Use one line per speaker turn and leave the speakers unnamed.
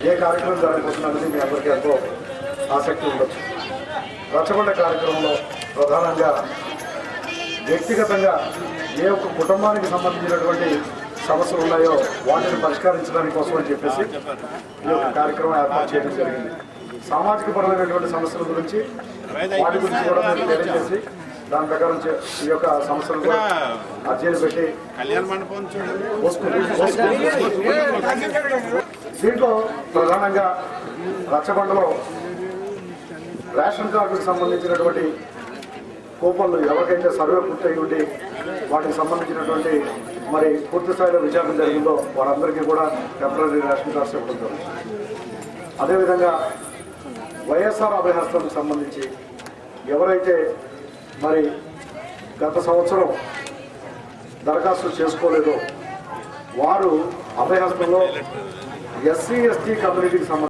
ఏ కార్యక్రమం జరగబోతున్నది మీ అందరికీ ఎంతో ఆసక్తి ఉండొచ్చు. రచ్చబండ కార్యక్రమంలో ప్రధానంగా వ్యక్తిగతంగా ఏ ఒక్క కుటుంబానికి సంబంధించినటువంటి సమస్యలు ఉన్నాయో వాటిని పరిష్కరించడానికి కోసం అని చెప్పేసి ఈ యొక్క కార్యక్రమం ఏర్పాటు చేయడం జరిగింది. సామాజిక పరమైనటువంటి సమస్యల గురించి వాటి గురించి కూడా మీరు తెలియజేసి దాని ప్రకారం ఈ యొక్క సమస్యలు కూడా అర్జీలు పెట్టి దీంట్లో ప్రధానంగా రచ్చబండలో రేషన్ కార్డుకు సంబంధించినటువంటి కూపన్లు ఎవరికైతే సర్వే పూర్తయి ఉండి వాటికి సంబంధించినటువంటి మరి పూర్తి స్థాయిలో విచారణ జరిగిందో వారందరికీ కూడా టెంపరీ రేషన్ కార్డ్స్ ఇవ్వడం. అదేవిధంగా వైఎస్ఆర్ అభయహస్తంకు సంబంధించి ఎవరైతే మరి గత సంవత్సరం దరఖాస్తు చేసుకోలేదో వారు అభయహస్తంలో ఎస్సీ ఎస్టీ కమ్యూనిటీకి సంబంధించి